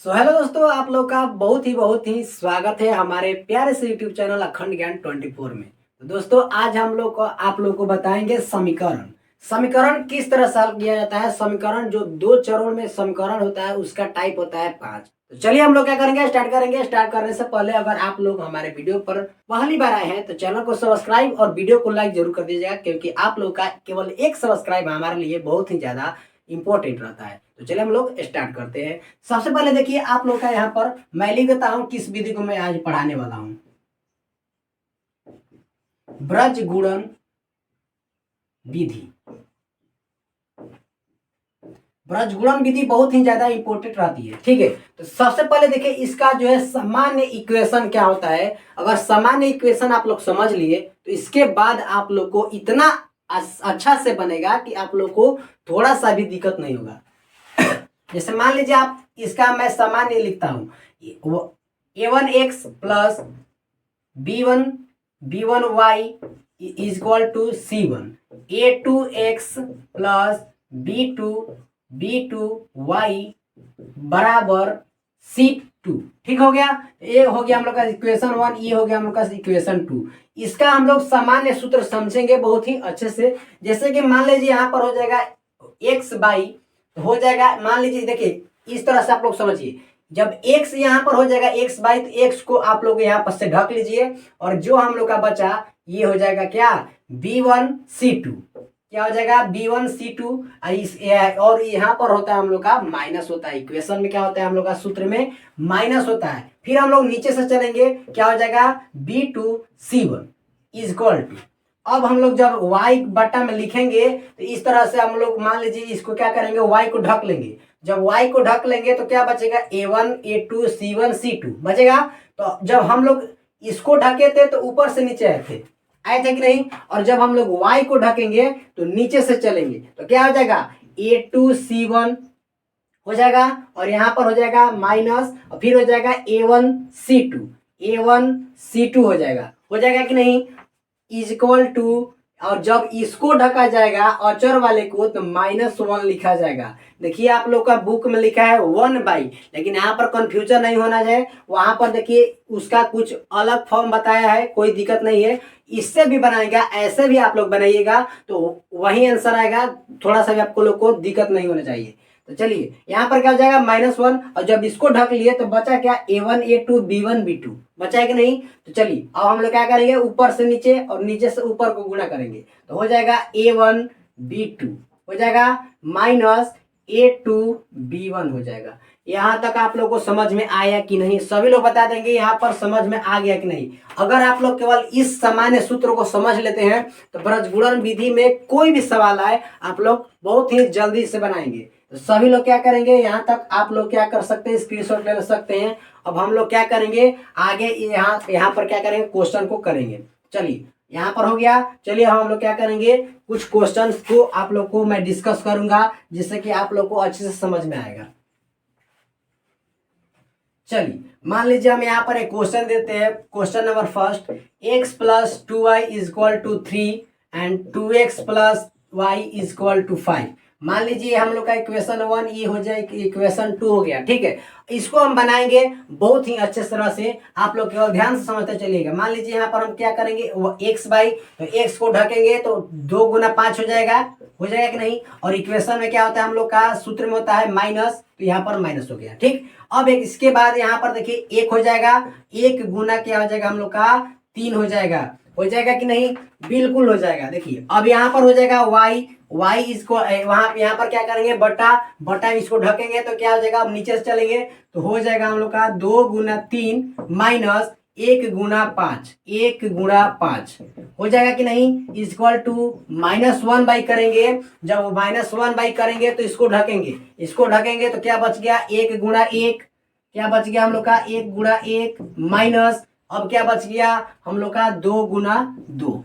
Hello दोस्तों, आप लोग का बहुत ही स्वागत है हमारे प्यारे से यूट्यूब चैनल अखंड ज्ञान 24 में। तो दोस्तों, आज हम लोग को आप लोग को बताएंगे समीकरण। समीकरण किस तरह सॉल्व किया जाता है। समीकरण जो दो चरणों में समीकरण होता है उसका टाइप होता है 5। तो चलिए हम लोग क्या करेंगे, स्टार्ट करेंगे। स्टार्ट करने से पहले अगर आप लोग हमारे वीडियो पर पहली बार आए हैं तो चैनल को सब्सक्राइब और वीडियो को लाइक जरूर कर दीजिएगा, क्योंकि आप लोग का केवल एक सब्सक्राइब हमारे लिए बहुत ही ज्यादा इंपॉर्टेंट रहता है। तो चलिए हम लोग स्टार्ट करते हैं। सबसे पहले देखिए, आप लोग का यहाँ पर मैं लिख देता हूं किस विधि को मैं आज पढ़ाने वाला हूं। ब्रज गुणन विधि। ब्रज गुणन विधि बहुत ही ज्यादा इंपॉर्टेंट रहती है, ठीक है। तो सबसे पहले देखिए, इसका जो है सामान्य इक्वेशन क्या होता है। अगर सामान्य इक्वेशन आप लोग समझ लिए तो इसके बाद आप लोग को इतना अच्छा से बनेगा कि आप लोग को थोड़ा सा भी दिक्कत नहीं होगा। जैसे मान लीजिए, आप इसका मैं सामान्य लिखता हूं, a1x plus b1y is equal to c1, a2x plus b2y बराबर c2। ठीक हो गया। ये हो गया हम लोग का इक्वेशन 1, ये हो गया हम लोग का इक्वेशन 2। इसका हम लोग सामान्य सूत्र समझेंगे बहुत ही अच्छे से। जैसे कि मान लीजिए यहाँ पर हो जाएगा x बाई, हो जाएगा, मान लीजिए देखिए इस तरह से आप लोग समझिए। जब x यहाँ पर हो जाएगा x बाई, तो x को आप लोग यहाँ पर से ढक लीजिए, और जो हम लोग का बचा ये हो जाएगा क्या, b1c2। क्या हो जाएगा, b1c2। और यहाँ पर होता है हम लोग का माइनस होता है। इक्वेशन में क्या होता है, हम लोग का सूत्र में माइनस होता है। फिर हम लोग नीचे से चलेंगे, क्या हो जाएगा, b2c1 इज इक्वल टू। अब हम लोग जब y बटा में लिखेंगे तो इस तरह से हम लोग मान लीजिए इसको क्या करेंगे, y को ढक लेंगे। जब y को ढक लेंगे तो क्या बचेगा, a1 a2 c1 c2 बचेगा। तो जब हम लोग इसको ढके थे तो ऊपर से नीचे आए थे कि नहीं। और जब हम लोग y को ढकेंगे तो नीचे से चलेंगे तो क्या हो जाएगा, a2 c1 हो जाएगा, और यहाँ पर हो जाएगा माइनस, और फिर हो जाएगा a1 c2 हो जाएगा कि नहीं, इज इक्वल टू। और जब इसको ढका जाएगा अचर वाले को तो -1 लिखा जाएगा। देखिए आप लोग का बुक में लिखा है 1 बाई, लेकिन यहाँ पर कंफ्यूजन नहीं होना चाहिए। वहां पर देखिए उसका कुछ अलग फॉर्म बताया है, कोई दिक्कत नहीं है। इससे भी बनाएगा, ऐसे भी आप लोग बनाइएगा तो वही आंसर आएगा। थोड़ा सा भी आपको लोग को दिक्कत नहीं होना चाहिए। तो चलिए यहाँ पर क्या हो जाएगा, -1, और जब इसको ढक लिए तो बचा क्या, a1 a2 b1 b2 बचा है कि नहीं। तो चलिए अब हम लोग क्या करेंगे, ऊपर से नीचे और नीचे से ऊपर को गुणा करेंगे तो हो जाएगा a1 b2 हो जाएगा माइनस a2 b1 हो जाएगा। यहाँ तक आप लोग को समझ में आया कि नहीं, सभी लोग बता देंगे यहाँ पर समझ में आ गया कि नहीं। अगर आप लोग केवल इस सामान्य सूत्र को समझ लेते हैं तो ब्रजगुणन विधि में कोई भी सवाल आए आप लोग बहुत ही जल्दी से बनाएंगे। तो सभी लोग क्या करेंगे, यहाँ तक आप लोग क्या कर सकते हैं, स्क्रीनशॉट ले सकते हैं। अब हम लोग क्या करेंगे आगे, यहाँ पर क्या करेंगे, क्वेश्चन को करेंगे। चलिए यहाँ पर हो गया। चलिए हम लोग क्या करेंगे, कुछ क्वेश्चंस को आप लोग को मैं डिस्कस करूंगा जिससे कि आप लोग को अच्छे से समझ में आएगा। चलिए मान लीजिए हम यहाँ पर एक क्वेश्चन देते हैं। Question number first, x plus 2y is equal to 3 and 2x plus y is equal to 5। मान लीजिए हम लोग का इक्वेशन 1 ये हो जाए, इक्वेशन 2 हो गया, ठीक है। इसको हम बनाएंगे बहुत ही अच्छे तरह से, आप लोग केवल ध्यान से समझते चलिएगा। मान लीजिए यहाँ पर हम क्या करेंगे, x बाई, तो x को ढकेंगे तो 2 गुना 5 हो जाएगा कि नहीं। और इक्वेशन में क्या होता है, हम लोग का सूत्र में होता है माइनस, तो यहाँ पर माइनस हो गया, ठीक। अब एक इसके बाद यहाँ पर देखिए 1 हो जाएगा, 1 गुना क्या हो जाएगा, हम लोग का 3 हो जाएगा कि नहीं, बिल्कुल हो जाएगा। देखिए अब यहाँ पर हो जाएगा y इसको वहां यहाँ पर क्या करेंगे, बटा इसको ढकेंगे तो क्या हो जाएगा, अब नीचे से चलेंगे तो हो जाएगा हम लोग का 2 गुना 3 माइनस 1 गुना 5 हो जाएगा कि नहीं, इज इक्वल टू -1 बाई करेंगे। जब -1 बाई करेंगे तो इसको ढकेंगे तो क्या बच गया, 1 गुना 1, क्या बच गया हम लोग का 1 गुना 1 माइनस, अब क्या बच गया हम लोग का 2 गुना 2।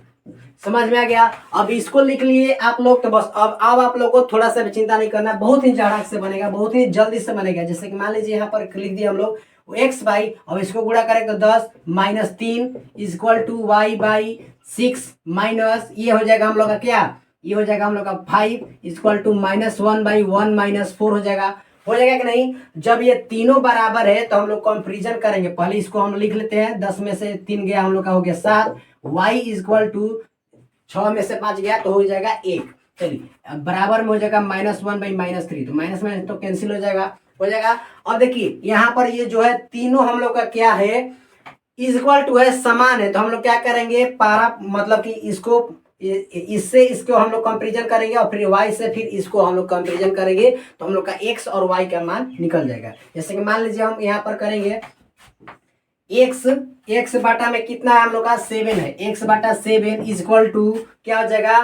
समझ में आ गया। अब इसको लिख लिए आप लोग तो बस अब आप लोग को थोड़ा सा भी चिंता नहीं करना, बहुत ही झड़क से बनेगा, बहुत ही जल्दी से बनेगा। जैसे कि मान लीजिए यहाँ पर लिख दिया हम लोग x बाई, अब इसको गुणा करें तो 10 minus 3 is equal to y by 6 minus ये हो जाएगा हम लोग का क्या, ये हो जाएगा हम लोग का 5 is equal to -1 by 1 minus 4 हो जाएगा। हो जाएगा कि नहीं। जब ये तीनों बराबर है तो हम लोग कंपेरिजन करेंगे। पहले इसको हम लिख लेते हैं, 10 में से 3 गया हम लोग का हो गया 7, y इज इक्वल टू 6 में से 5 गया तो हो जाएगा 1। चलिए अब बराबर में हो जाएगा -1/-3, तो माइनस में तो कैंसिल हो जाएगा। और देखिए यहाँ पर ये जो है तीनों हम लोग का क्या है, इज इक्वल टू है, समान है। तो हम लोग क्या करेंगे, पारा मतलब कि इसको इससे इसको हम लोग कंपेरिजन करेंगे और फिर y से फिर इसको हम लोग कंपेरिजन करेंगे, तो हम लोग का x और y का मान निकल जाएगा। जैसे कि मान लीजिए हम यहाँ पर करेंगे x बाटा में कितना है हम लोग का 7 है, x बाटा 7 इज इक्वल टू क्या हो जाएगा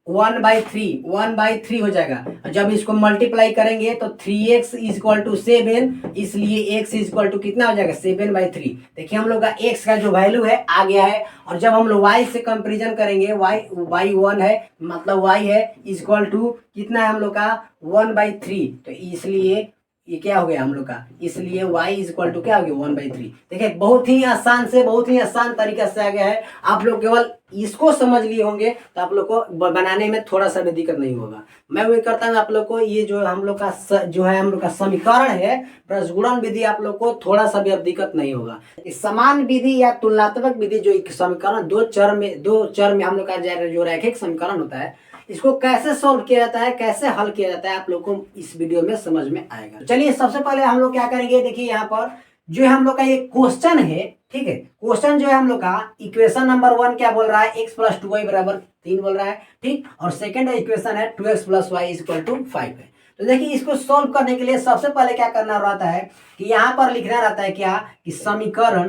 1/3 हो जाएगा। जब इसको मल्टीप्लाई करेंगे तो 3x इज इक्वल टू 7, इसलिए x इज इक्वल टू कितना हो जाएगा 7/3। देखिए हम लोग का x का जो वैल्यू है आ गया है। और जब हम लोग y से कंपेरिजन करेंगे, y 1 है मतलब y है इज इक्वल टू कितना है हम लोग का 1/3, तो इसलिए ये क्या हो गया हम लोग का, इसलिए y इज इक्वल टू क्या हो गया 1/3। देखिए बहुत ही आसान से, बहुत ही आसान तरीका से आ गया है। आप लोग केवल इसको समझ लिए होंगे तो आप लोग को बनाने में थोड़ा सा भी दिक्कत नहीं होगा। मैं उम्मीद करता हूँ आप लोग को ये जो हम लोग का जो है हम लोग का समीकरण है प्रसगुणन विधि, आप लोग को थोड़ा सा भी अब दिक्कत नहीं होगा। समान विधि या तुलनात्मक विधि जो समीकरण दो चर में हम लोग का जो रैखिक समीकरण होता है, इसको कैसे सॉल्व किया जाता है, कैसे हल किया जाता है, आप लोग को इस वीडियो में समझ में आएगा। चलिए सबसे पहले हम लोग क्या करेंगे, देखिए यहाँ पर जो हम लोग का ये क्वेश्चन है, ठीक है, क्वेश्चन जो है हम लोग का इक्वेशन नंबर 1 क्या बोल रहा है, x + 2y = 3 बोल रहा है, ठीक। और सेकंड इक्वेशन है 2x + y = 5 है। तो देखिए इसको सॉल्व करने के लिए सबसे पहले क्या करना रहता है कि यहाँ पर लिखना रहता है क्या कि समीकरण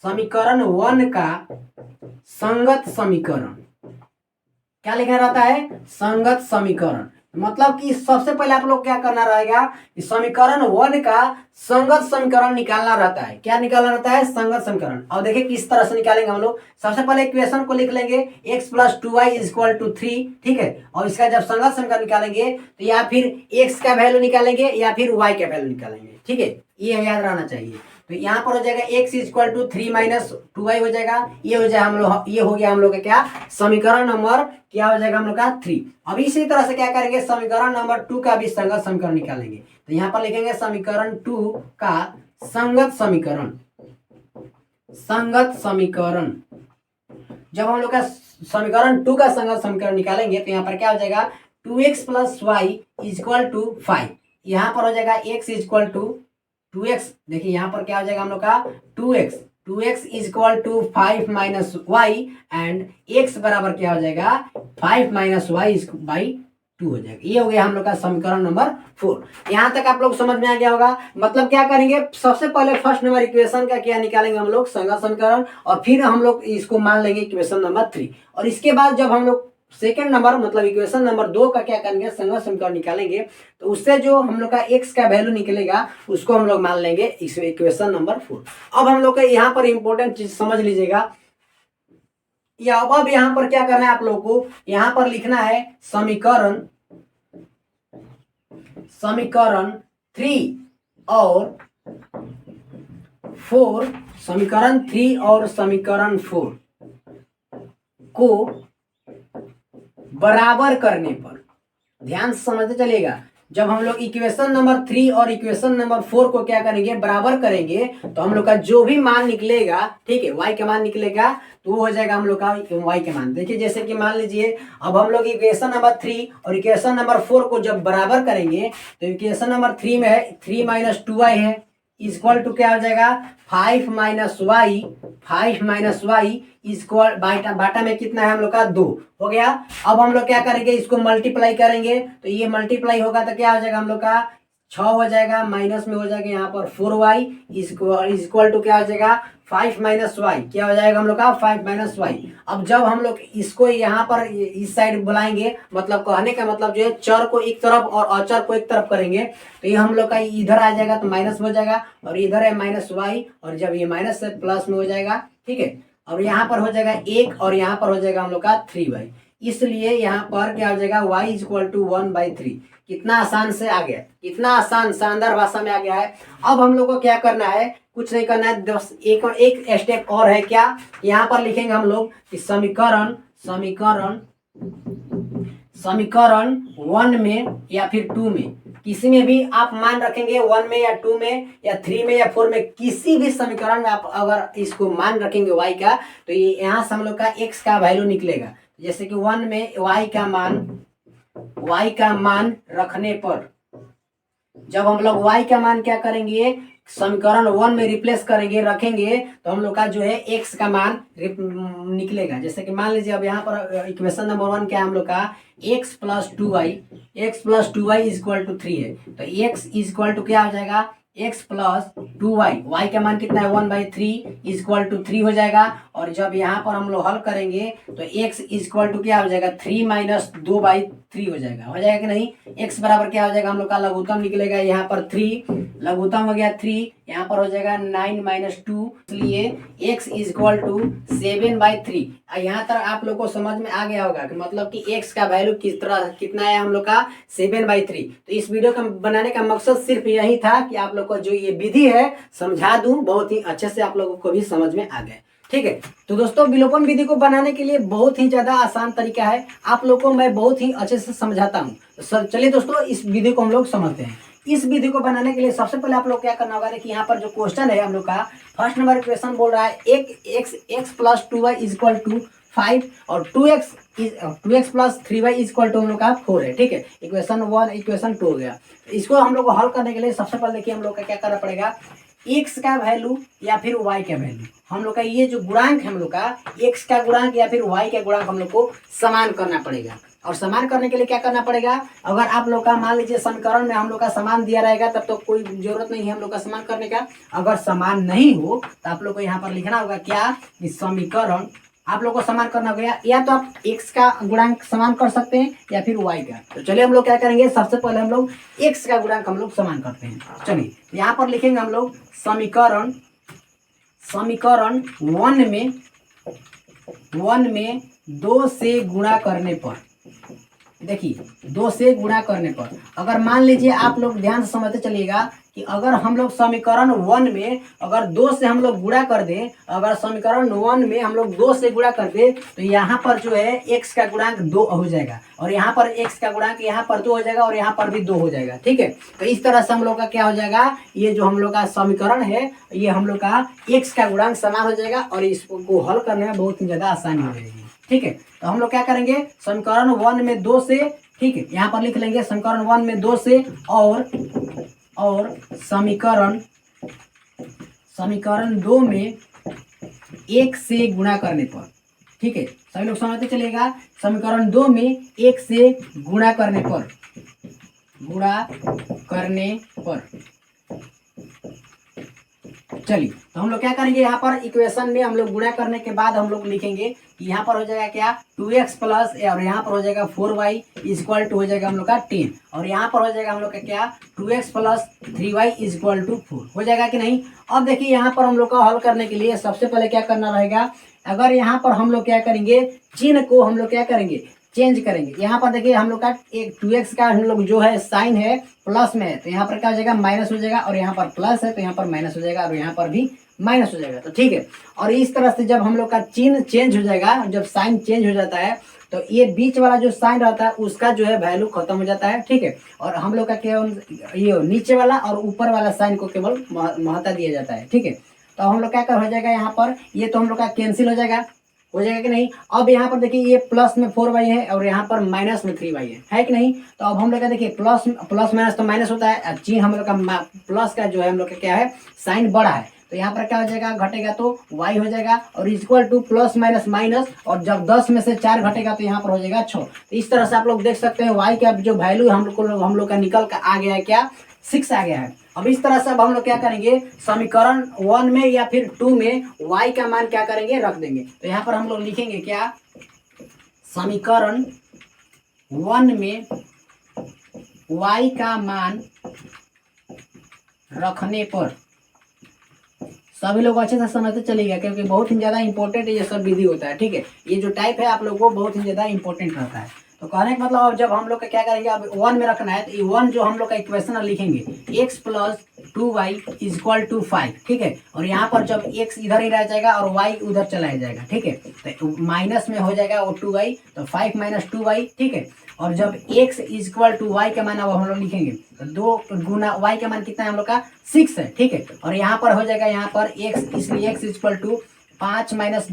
1 का संगत समीकरण, क्या लिखा रहता है, संगत समीकरण। मतलब कि सबसे पहले आप लोग क्या करना रहेगा कि समीकरण 1 का संगत समीकरण निकालना रहता है। क्या निकालना रहता है, संगत समीकरण। और देखिए किस तरह से निकालेंगे हम लोग। सबसे पहले इक्वेशन को लिख लेंगे x + 2y = 3, ठीक है। और इसका जब संगत समीकरण निकालेंगे तो या फिर x का वैल्यू निकालेंगे या फिर y का वैल्यू निकालेंगे, ठीक है, ये याद रहना चाहिए। तो यहाँ पर हो जाएगा x = 3 - 2y हो जाएगा, ये हो जाएगा हम लोग, ये हो गया हम लोग का क्या समीकरण नंबर क्या हो जाएगा हम लोग का 3। अब इसी तरह से क्या करेंगे, समीकरण नंबर 2 का भी संगत समीकरण निकालेंगे। तो यहाँ पर लिखेंगे समीकरण 2 का संगत समीकरण, संगत समीकरण। जब हम लोग का समीकरण 2 का संगत समीकरण निकालेंगे तो यहाँ पर क्या हो जाएगा 2x + y = 5। यहाँ पर हो जाएगा x = 2x, देखिए यहाँ पर क्या हो जाएगा हम लोग का 2x = 5 - y एंड x बराबर क्या हो जाएगा 5 - y/2 हो जाएगा। ये हो गया हम लोग का समीकरण नंबर 4। यहाँ तक आप लोग समझ में आ गया होगा। मतलब क्या करेंगे, सबसे पहले फर्स्ट नंबर इक्वेशन का क्या निकालेंगे हम लोग, संगत समीकरण, और फिर हम लोग इसको मान लेंगे इक्वेशन नंबर 3। और इसके बाद जब हम लोग सेकेंड नंबर मतलब इक्वेशन नंबर 2 का क्या करेंगे, संगत समीकरण निकालेंगे, तो उससे जो हम लोग का x का वैल्यू निकलेगा उसको हम लोग मान लेंगे इक्वेशन नंबर 4। अब हम लोग का यहाँ पर इंपॉर्टेंट चीज समझ लीजिएगा, या अब यहाँ पर क्या करना है आप लोग को, यहाँ पर लिखना है समीकरण 3 और 4, समीकरण 3 और समीकरण 4 को बराबर करने पर, ध्यान से समझते चलिएगा, जब हम लोग इक्वेशन नंबर 3 और इक्वेशन नंबर 4 को क्या करेंगे, बराबर करेंगे, तो हम लोग का जो भी मान निकलेगा, ठीक है, y का मान निकलेगा तो वो हो जाएगा हम लोग का y का मान। देखिए जैसे कि मान लीजिए अब हम लोग इक्वेशन नंबर 3 और इक्वेशन नंबर 4 को जब बराबर करेंगे तो इक्वेशन नंबर 3 में है 3 - 2y है इक्वल टू क्या हो जाएगा 5 - y इक्वल बाटा में कितना है हम लोग का 2 हो गया। अब हम लोग क्या करेंगे, इसको मल्टीप्लाई करेंगे, तो ये मल्टीप्लाई होगा तो क्या हो जाएगा हम लोग का 6 हो जाएगा, माइनस में हो जाएगा यहाँ पर 4y इक्वल टू क्या हो जाएगा 5 - y, क्या हो जाएगा हम लोग का 5 - y। अब जब हम लोग इसको यहाँ पर इस साइड बुलाएंगे, मतलब कहने का मतलब जो है चर को एक तरफ और अचर को एक तरफ करेंगे, तो ये हम लोग का इधर आ जाएगा तो माइनस में हो जाएगा, और इधर है -y, और जब ये माइनस से प्लस में हो जाएगा, ठीक है। और यहाँ पर हो जाएगा 1 और यहाँ पर हो जाएगा हम लोग का 3y, इसलिए यहाँ पर क्या हो जाएगा y = 1/3। कितना आसान से आ गया, कितना आसान शानदार भाषा में आ गया है। अब हम लोग को क्या करना है, कुछ नहीं करना है, बस एक स्टेप और है। क्या, यहाँ पर लिखेंगे हम लोग कि समीकरण 1 में या फिर 2 में किसी में भी आप मान रखेंगे 1 में या 2 में या 3 में या 4 में, किसी भी समीकरण में आप अगर इसको मान रखेंगे y का, तो ये यहाँ से हम लोग का x का वैल्यू निकलेगा। जैसे कि 1 में y का मान रखने पर, जब हम लोग y का मान क्या करेंगे, समीकरण 1 में रिप्लेस करेंगे, रखेंगे, तो हम लोग का जो है x का मान निकलेगा। जैसे कि मान लीजिए अब यहाँ पर इक्वेशन नंबर 1 क्या है हम लोग का, x plus two Y is equal to 3 है। तो x इज इक्वल टू क्या हो जाएगा, x प्लस 2y, y का मान कितना है 1/3 इज इक्वल टू 3 हो जाएगा। और जब यहाँ पर हम लोग हल करेंगे तो x इज इक्वल टू क्या हो जाएगा, 3 माइनस 2/3 हो जाएगा कि नहीं। x बराबर क्या हो जाएगा, हम लोग का लघुत्तम निकलेगा यहाँ पर 3, लघुत्तम हो गया 3, यहाँ पर हो जाएगा 9 माइनस 2, इसलिए x इज इक्वल टू 7/3। यहाँ तक आप लोग को समझ में आ गया होगा कि मतलब कि x का वैल्यू कितना है हम लोग का 7/3। तो इस वीडियो का बनाने का मकसद सिर्फ यही था कि आप लोग को जो ये विधि है समझा दूं, बहुत ही अच्छे से आप लोगों को भी समझ में आ गए। ठीक है, तो दोस्तों विलोपन विधि को बनाने के लिए बहुत ही ज्यादा आसान तरीका है, आप लोग को मैं बहुत ही अच्छे से समझाता हूँ। तो चलिए दोस्तों इस विधि को हम लोग समझते हैं। इस विधि को बनाने के लिए सबसे पहले आप लोग क्या करना होगा, देखिए यहाँ पर जो क्वेश्चन है हम लोग का फर्स्ट नंबर इक्वेशन बोल रहा है x plus 2y is equal to 5 और 2x plus 3y is equal to हम लोग का 4 है। ठीक है, इक्वेशन 1 इक्वेशन 2 हो गया। इसको हम लोग को हल करने के लिए सबसे पहले देखिए हम लोग का क्या करना पड़ेगा, x का वैल्यू या फिर y का वैल्यू, हम लोग का ये जो गुणांक है हम लोग का x का गुणांक या फिर y का गुणांक हम लोग को समान करना पड़ेगा। और समान करने के लिए क्या करना पड़ेगा, अगर आप लोग का मान लीजिए समीकरण में हम लोग का समान दिया रहेगा तब तो कोई जरूरत नहीं है हम लोग का समान करने का। अगर समान नहीं हो तो आप लोग को यहाँ पर लिखना होगा क्या, कि समीकरण आप लोग को समान करना होगा, या तो आप x का गुणांक समान कर सकते हैं या फिर y का। तो चलिए हम लोग क्या करेंगे, सबसे पहले हम लोग x का गुणांक हम लोग समान करते हैं। चलिए यहाँ पर लिखेंगे हम लोग समीकरण 1 में 2 से गुणा करने पर, देखिए 2 से गुणा करने पर, अगर मान लीजिए आप लोग ध्यान से समझते चलिएगा कि अगर हम लोग समीकरण 1 में अगर 2 से हम लोग गुणा कर दें, अगर समीकरण 1 में हम लोग 2 से गुणा कर दें तो यहाँ पर जो है x का गुणांक 2 हो जाएगा और यहाँ पर x का गुणांक यहाँ पर 2 हो जाएगा और यहाँ पर भी 2 हो जाएगा। ठीक है, तो इस तरह से हम लोग का क्या हो जाएगा, ये जो हम लोग का समीकरण है ये हम लोग का x का गुणांक समान हो जाएगा और इसको हल करने में बहुत ही ज्यादा आसानी हो जाएगी। ठीक है, तो हम लोग क्या करेंगे, समीकरण 1 में 2 से, ठीक है यहाँ पर लिख लेंगे समीकरण 1 में 2 से और समीकरण 2 में 1 से गुणा करने पर। ठीक है, सभी लोग समझते चलेगा, समीकरण 2 में 1 से गुणा करने पर चलिए तो हम लोग क्या करेंगे, यहाँ पर इक्वेशन में हम लोग गुणा करने के बाद हम लोग लिखेंगे कि यहाँ पर हो जाएगा क्या 2x प्लस और यहाँ पर हो जाएगा 4y इज इक्वल टू हो जाएगा हम लोग का 10 और यहाँ पर हो जाएगा हम लोग का क्या 2x plus 3y is equal to 4 हो जाएगा कि नहीं। अब देखिए यहाँ पर हम लोग का हल करने के लिए सबसे पहले क्या करना रहेगा, अगर यहाँ पर हम लोग क्या करेंगे, चिन्ह को हम लोग क्या करेंगे, चेंज करेंगे। यहाँ पर देखिए हम लोग का एक 2x का हम लोग जो है साइन है प्लस में है तो यहाँ पर क्या हो जाएगा माइनस हो जाएगा और यहाँ पर प्लस है तो यहाँ पर माइनस हो जाएगा और यहाँ पर भी माइनस हो जाएगा। तो ठीक है, और इस तरह से जब हम लोग का चिन्ह चेंज हो जाएगा, जब साइन चेंज हो जाता है तो ये बीच वाला जो साइन रहता है उसका जो है वैल्यू खत्म हो जाता है। ठीक है, और हम लोग का केवल ये नीचे वाला और ऊपर वाला साइन को केवल महत्ता दिया जाता है। ठीक है, तो हम लोग क्या कर हो जाएगा, यहाँ पर ये तो हम लोग का कैंसिल हो जाएगा कि नहीं। अब यहाँ पर देखिए ये प्लस में 4y है और यहाँ पर माइनस में 3y है कि नहीं। तो अब हम लोग का देखिए प्लस माइनस तो माइनस होता है, चिन्ह हम लोग का प्लस का जो है हम लोग का क्या है साइन बड़ा है तो यहाँ पर क्या हो जाएगा, घटेगा तो y हो जाएगा और equal two plus minus minus और जब 10 में से 4 घटेगा तो यहाँ पर हो जाएगा 6। तो इस तरह से आप लोग देख सकते हैं y का जो वैल्यू हम लोग का निकल कर आ गया है क्या 6 आ गया है। अब इस तरह से अब हम लोग क्या करेंगे, समीकरण 1 में या फिर 2 में y का मान क्या करेंगे, रख देंगे। तो यहाँ पर हम लोग लिखेंगे क्या, समीकरण 1 में y का मान रखने पर, सभी लोग अच्छे से समझते चलेगा क्योंकि बहुत ही ज्यादा इंपॉर्टेंट ये सब विधि होता है। ठीक है, ये जो टाइप है आप लोगों को बहुत ही ज्यादा इंपॉर्टेंट रहता है। तो कहने का मतलब अब जब हम लोग का क्या करेंगे, अब 1 में रखना है तो ये 1 जो हम लोग का इक्वेशन लिखेंगे x plus 2y is equal to 5। ठीक है, और यहाँ पर जब x इधर ही रह जाएगा और y उधर चला जाएगा। ठीक है, तो माइनस में हो जाएगा वो 2y तो 5 माइनस 2y। ठीक है, और जब x इक्वल टू वाई का मान अब हम लोग लिखेंगे तो 2 गुना वाई का मान कितना है हम लोग का 6 है, ठीक है। और यहाँ पर हो जाएगा यहाँ पर x, इसलिए x इक्वल टू 5 माइनस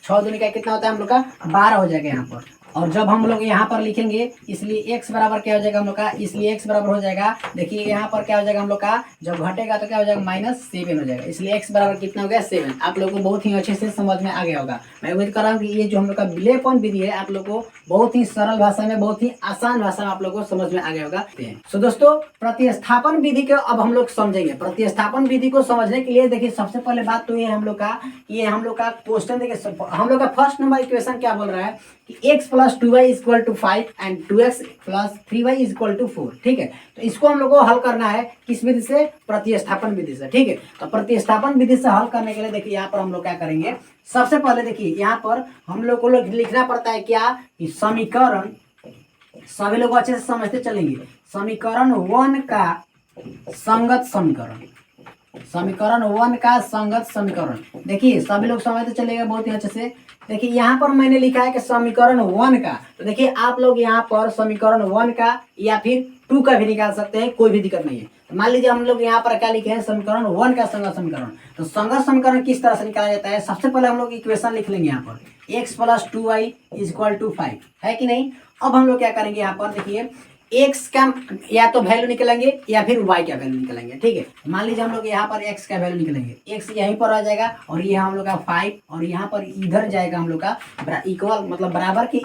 6 दूनी का कितना होता है हम लोग का 12 हो जाएगा यहाँ पर। और जब हम लोग यहाँ पर लिखेंगे इसलिए x बराबर क्या हो जाएगा हम लोग का, इसलिए x बराबर हो जाएगा, देखिए यहाँ पर क्या हो जाएगा हम लोग का, जब घटेगा तो क्या हो जाएगा -7 हो जाएगा, इसलिए x बराबर कितना हो गया 7। आप लोगों को बहुत ही अच्छे से समझ में आ गया होगा। मैं उम्मीद कर रहा हूँ कि ये जो हम लोग का विलेपन विधि है आप लोग को बहुत ही सरल भाषा में, बहुत ही आसान भाषा में आप लोग को समझ में आ गया होगा। तो दोस्तों प्रतिस्थापन विधि को अब हम लोग समझेंगे। प्रतिस्थापन विधि को समझने के लिए देखिए सबसे पहले बात तो ये हम लोग का, ये हम लोग का क्वेश्चन देखिए हम लोग का फर्स्ट नंबर इक्वेशन क्या बोल रहा है कि x plus 2y equal to 5 and 2x plus 3y equal to 4, ठीक है। तो इसको हम लोग को हल करना है किस विधि से, प्रतिस्थापन विधि से, ठीक है। तो प्रतिस्थापन विधि से हल करने के लिए देखिए यहाँ पर हम लोग क्या करेंगे, सबसे पहले देखिए यहाँ पर हम लोग को लिखना पड़ता है क्या कि समीकरण, सभी लोग अच्छे से समझते चलेंगे, समीकरण 1 का संगत समीकरण, समीकरण 1 का संगत समीकरण। देखिए सभी लोग समझते चलेगा बहुत ही अच्छे से। देखिए यहाँ पर मैंने लिखा है कि समीकरण 1 का, तो देखिए आप लोग यहाँ पर समीकरण 1 का या फिर 2 का भी निकाल सकते हैं, कोई भी दिक्कत नहीं है। तो मान लीजिए हम लोग यहाँ पर क्या लिखे हैं, समीकरण 1 का संगत समीकरण। तो संगत समीकरण किस तरह से निकाला जाता है, सबसे पहले हम लोग इक्वेशन लिख लेंगे यहाँ पर x plus 2y equal to 5 है कि नहीं। अब हम लोग क्या करेंगे यहाँ पर देखिए x का या तो वैल्यू निकलेंगे या फिर y का वैल्यू निकलेंगे, ठीक है। मान लीजिए हम लोग यहाँ पर x का वैल्यू निकलेंगे, x यहीं पर आ जाएगा और ये हम लोग का 5 और यहाँ पर इधर जाएगा हम लोग का इक्वल मतलब बराबर के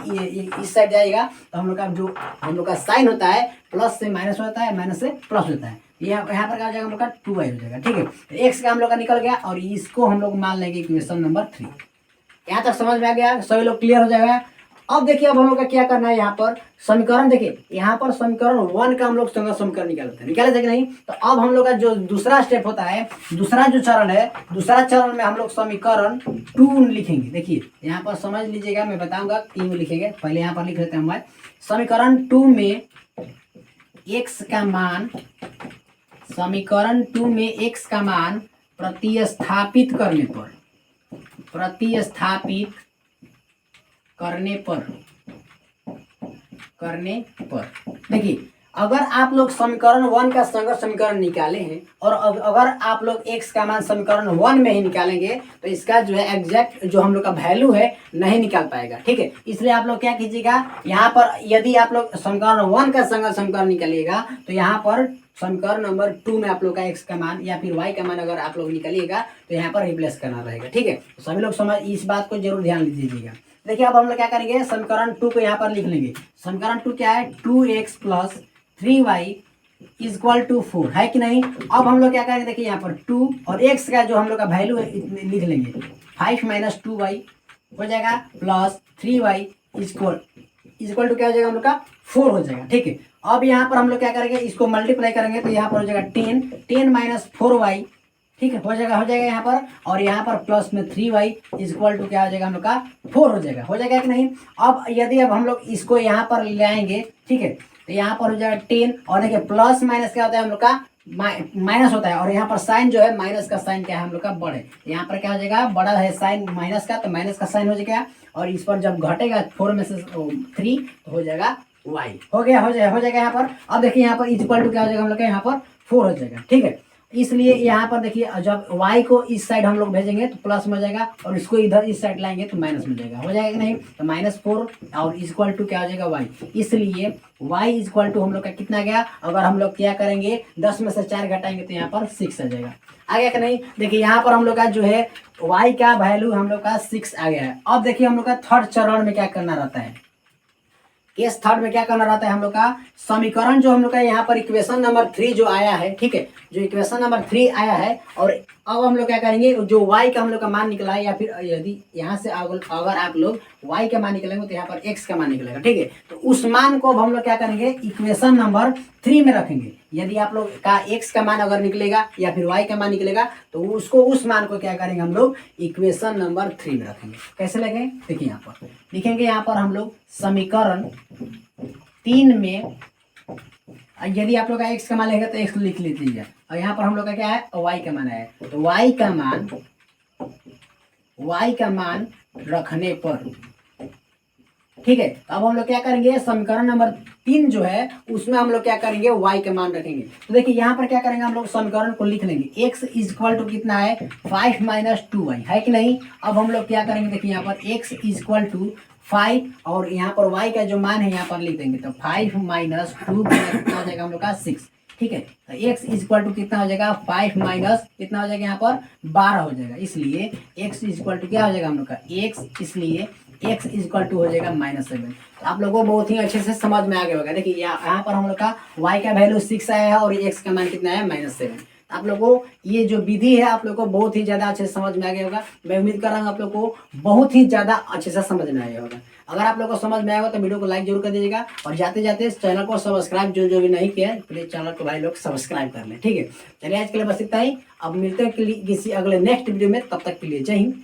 इस साइड जाएगा। तो हम लोग का जो हम लोग का साइन होता है प्लस से माइनस होता है, माइनस से प्लस होता है, यहाँ पर क्या हो जाएगा हम लोग का 2y हो जाएगा, ठीक है। तो x का हम लोग का निकल गया और इसको हम लोग मान लेंगे इक्वेशन नंबर 3। यहाँ तक समझ में आ गया, सभी लोग क्लियर हो जाएगा। अब देखिए अब हम लोग का क्या करना है, यहाँ पर समीकरण देखिए यहाँ पर समीकरण 1 का हम लोग संगत समीकरण निकाले थे कि नहीं। तो अब हम लोग का जो दूसरा स्टेप होता है, दूसरा जो चरण है, दूसरा चरण में हम लोग समीकरण 2 लिखेंगे। देखिए यहाँ पर समझ लीजिएगा, मैं बताऊंगा क्यों लिखेंगे, पहले यहाँ पर लिख लेते हैं हम। समीकरण 2 में x का मान, समीकरण 2 में x का मान प्रतिस्थापित करने पर देखिए अगर आप लोग समीकरण 1 का संगत समीकरण निकाले हैं और अगर आप लोग x का मान समीकरण 1 में ही निकालेंगे तो इसका जो है एग्जैक्ट जो हम लोग का वैल्यू है नहीं निकाल पाएगा, ठीक है। इसलिए आप लोग क्या कीजिएगा, यहाँ पर यदि आप लोग समीकरण 1 का संगत समीकरण निकालिएगा तो यहाँ पर समीकरण नंबर 2 में आप लोग का x का मान या फिर y का मान अगर आप लोग निकालिएगा तो यहाँ पर रिप्लेस करना रहेगा, ठीक है। तो सभी लोग समझ इस बात को जरूर ध्यान दीजिएगा। देखिए अब हम लोग क्या करेंगे, समीकरण 2 को यहाँ पर लिख लेंगे। समीकरण 2 क्या है, 2x plus 3y equal to 4 है कि नहीं। अब हम लोग क्या करेंगे, देखिए यहाँ पर 2 और x का जो हम लोग का वैल्यू है लिख लेंगे, 5 माइनस 2y हो जाएगा प्लस 3y इक्वल टू क्या हो जाएगा हम लोग का 4 हो जाएगा, ठीक है। अब यहाँ पर हम लोग क्या करेंगे, इसको मल्टीप्लाई करेंगे तो यहाँ पर हो जाएगा 10 माइनस 4y, ठीक है, हो जाएगा यहाँ पर, और यहाँ पर प्लस में 3y इक्वल टू क्या हो जाएगा हम लोग का 4 हो जाएगा कि नहीं। अब यदि अब हम लोग इसको यहाँ पर ले आएंगे, ठीक है, तो यहाँ पर हो जाएगा 10 और देखिए प्लस माइनस क्या होता है हम लोग का माइनस होता है, और यहाँ पर साइन जो है माइनस का साइन क्या है हम लोग का बड़ा है, यहाँ पर क्या हो जाएगा बड़ा है साइन माइनस का, तो माइनस का साइन हो जाएगा, और इस पर जब घटेगा 4 में से 3 तो हो जाएगा y, हो जाएगा यहाँ पर। अब देखिए यहाँ पर इक्वल टू क्या हो जाएगा हम लोग का यहाँ पर 4 हो जाएगा, ठीक है। इसलिए यहाँ पर देखिए जब y को इस साइड हम लोग भेजेंगे तो प्लस में हो जाएगा और इसको इधर इस साइड लाएंगे तो माइनस में जाएगा, हो जाएगा कि नहीं। तो -4 और इक्वल टू क्या हो जाएगा y, इसलिए y इक्वल टू हम लोग का कितना गया, अगर हम लोग क्या करेंगे 10 में से 4 घटाएंगे तो यहाँ पर 6 आ जाएगा, आ गया कि नहीं। देखिए यहाँ पर हम लोग का जो है y का वैल्यू हम लोग का 6 आ गया है। अब देखिए हम लोग का थर्ड चरण में क्या करना रहता है, केस थर्ड में क्या करना रहता है हम लोग का, समीकरण जो हम लोग का यहाँ पर इक्वेशन नंबर 3 जो आया है, ठीक है, जो इक्वेशन नंबर 3 आया है, और अब हम लोग क्या करेंगे जो y का हम लोग का मान निकला है, या फिर यदि यहाँ से अगर आप लोग y का मान निकलेंगे तो यहाँ पर x का मान निकलेगा, ठीक है। तो उस मान को अब हम लोग क्या करेंगे इक्वेशन नंबर 3 में रखेंगे। यदि आप लोग का x का मान अगर निकलेगा या फिर y का मान निकलेगा तो उसको उस मान को क्या करेंगे हम लोग इक्वेशन नंबर 3 में रखेंगे। कैसे लगेंगे, देखिए यहाँ पर लिखेंगे, यहाँ पर हम लोग समीकरण 3 में यदि आप लोग का x का मान लेगा तो x लिख लीजिए, और यहाँ पर हम लोग का क्या है y का मान है, तो y का मान रखने पर ठीक है। तो अब हम लोग क्या करेंगे, समीकरण नंबर 3 जो है उसमें हम लोग क्या करेंगे, y के मान रखेंगे। तो देखिए यहाँ पर क्या करेंगे, हम लोग समीकरण को लिख लेंगे। x इज इक्वल टू कितना है, 5 माइनस 2y, है कि नहीं। अब हम लोग क्या करेंगे, देखिए यहाँ पर x इज इक्वल टू 5 और यहाँ पर y का जो मान है यहाँ पर लिख देंगे। तो 5 माइनस 2 कितना हो जाएगा हम लोग का 6। ठीक है। तो x इज इक्वल टू कितना हो जाएगा, 5 माइनस कितना हो जाएगा यहाँ पर 12 हो जाएगा। इसलिए x इज इक्वल टू क्या हो जाएगा हम लोग का x, इसलिए x इज इक्वल टू हो जाएगा -7। तो आप लोगों को बहुत ही अच्छे से समझ में आ गया होगा। देखिए यहाँ पर हम लोग का y का वैल्यू 6 आया है और x का मान कितना है, -7। आप लोगों को ये जो विधि है आप लोग को बहुत ही ज्यादा अच्छे से समझ में आ गया होगा। मैं उम्मीद कर रहा हूँ आप लोग को बहुत ही ज्यादा अच्छे से समझ में आया होगा। अगर आप लोग को समझ में आया होगा तो वीडियो को लाइक जरूर कर दीजिएगा और जाते जाते इस चैनल को सब्सक्राइब जो जो भी नहीं किया है प्लीज चैनल को भाई लोग सब्सक्राइब कर लें। ठीक है, चलिए आज के लिए बस इतना ही। अब मिलते हैं किसी अगले नेक्स्ट वीडियो में, तब तक के लिए जय हिंद,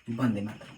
वंदे मातरम।